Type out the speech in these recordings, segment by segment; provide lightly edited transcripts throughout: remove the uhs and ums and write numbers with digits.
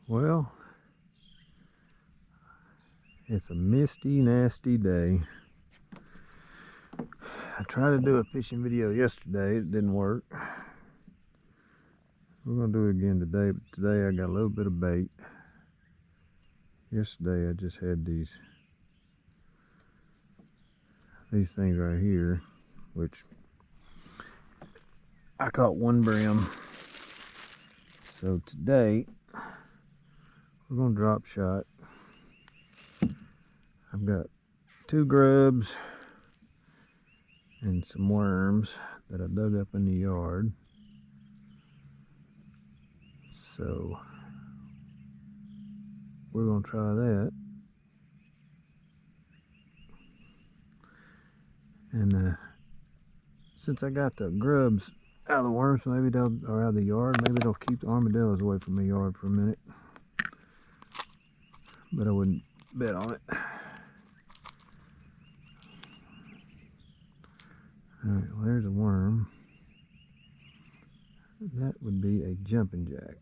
Well, it's a misty, nasty day. I tried to do a fishing video yesterday, it didn't work. We're gonna do it again today, but today I got a little bit of bait. Yesterday I just had these things right here, which I caught one brim. So today we're gonna drop shot. I've got 2 grubs and some worms that I dug up in the yard. So we're gonna try that. And since I got the grubs out of the worms, maybe they'll, or out of the yard, maybe they'll keep the armadillos away from the yard for a minute. But I wouldn't bet on it. Alright, well, there's a worm. That would be a jumping jack.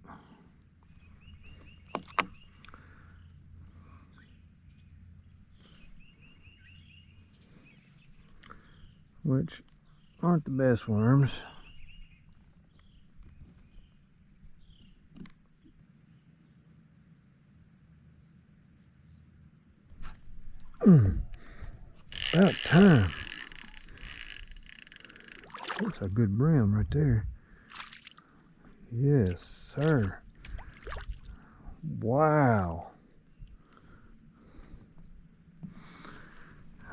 Which aren't the best worms. About time. That's a good brim right there. Yes, sir. Wow.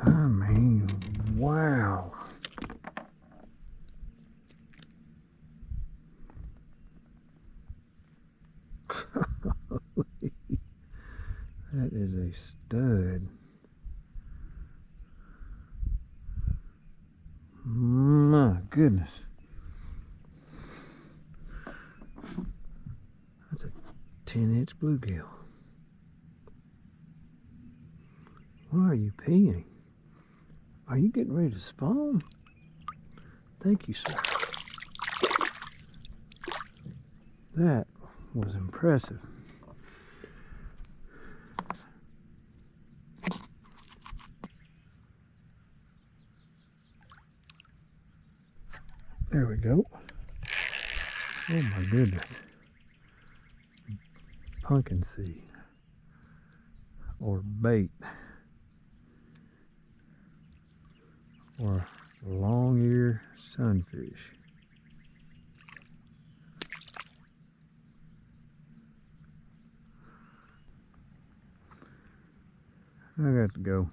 I mean, wow. That is a stud. My goodness. That's a 10-inch bluegill. Why are you peeing? Are you getting ready to spawn? Thank you, sir. That was impressive. There we go. Oh my goodness. Pumpkin seed. Or bait. Or long ear sunfish. I got to go.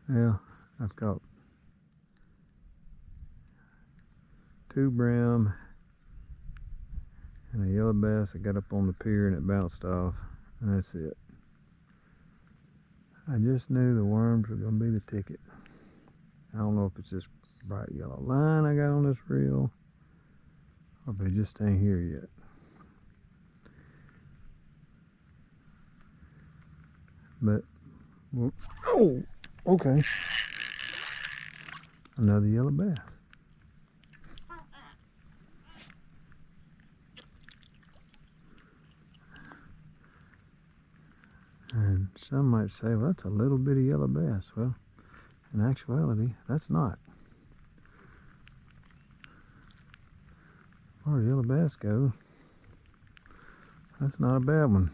Well, I've caught 2 brim and a yellow bass. I got up on the pier and it bounced off, and that's it. I just knew the worms were going to be the ticket. I don't know if it's this bright yellow line I got on this reel, or if they just ain't here yet. But, well, oh, okay. Another yellow bass. And some might say, well, that's a little bitty yellow bass. Well, in actuality, that's not. As far as yellow bass go, that's not a bad one.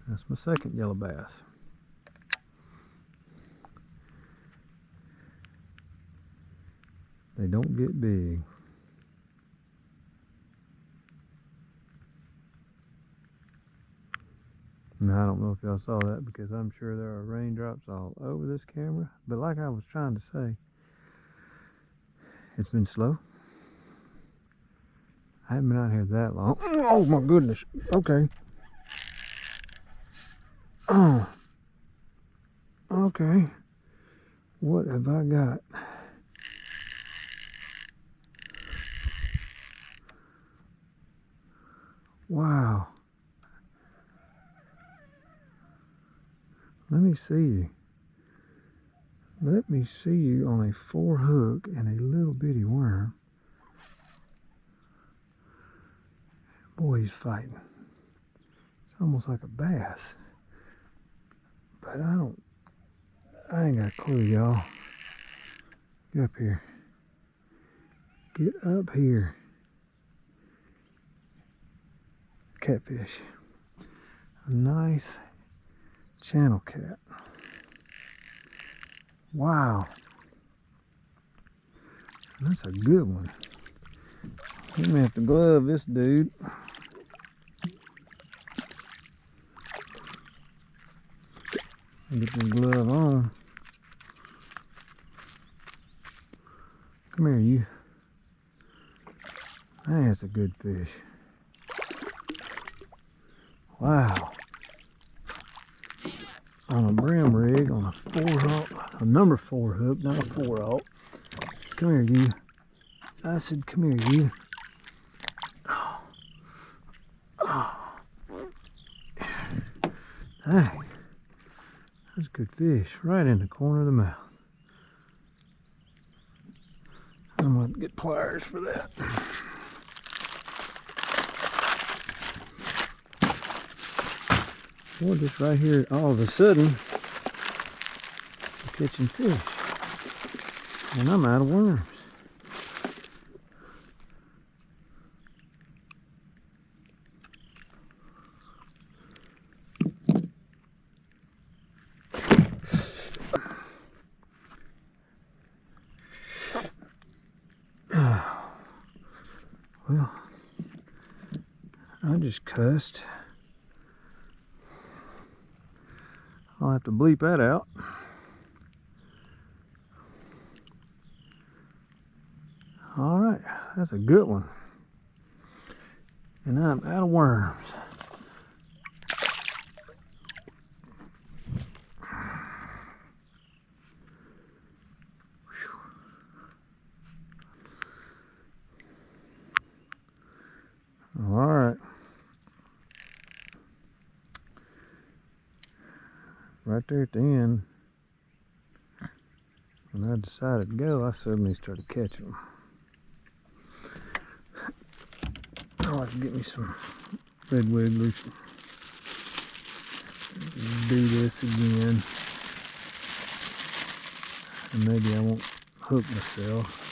That's my second yellow bass. They don't get big. Now, I don't know if y'all saw that, because I'm sure there are raindrops all over this camera. But like I was trying to say, it's been slow. I haven't been out here that long. Oh my goodness. Okay. Oh. Okay. What have I got? Wow. Let me see you. Let me see you on a 4 hook and a little bitty worm. Boy, he's fighting. It's almost like a bass. But I ain't got a clue, y'all. Get up here. Get up here. Catfish. A nice channel cat. Wow. That's a good one. You may have to glove this dude. Get this glove on. Come here, you. That's a good fish. Wow. On a brim rig, on a 4-aught, a number 4 hook, not a 4-aught. Come here, you. I said, come here, you. Oh. Oh. Dang. That's a good fish, right in the corner of the mouth. I'm going to get pliers for that. Boy, just right here, all of a sudden, I'm catching fish. And I'm out of worms. Well, I just cussed. I'll have to bleep that out. All right, that's a good one. And I'm out of worms. All right. Right there at the end, when I decided to go, I suddenly started catching them. I'll have to get me some red wigglers. Do this again. And maybe I won't hook myself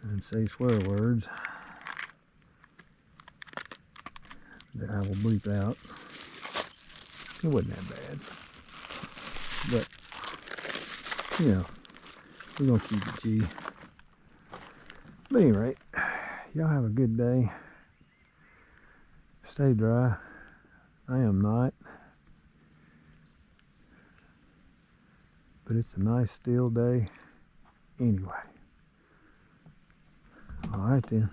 and say swear words that I will bleep out. It wasn't that bad. But, you know, we're going to keep it G. But anyway, y'all have a good day. Stay dry. I am not. But it's a nice still day anyway. All right then.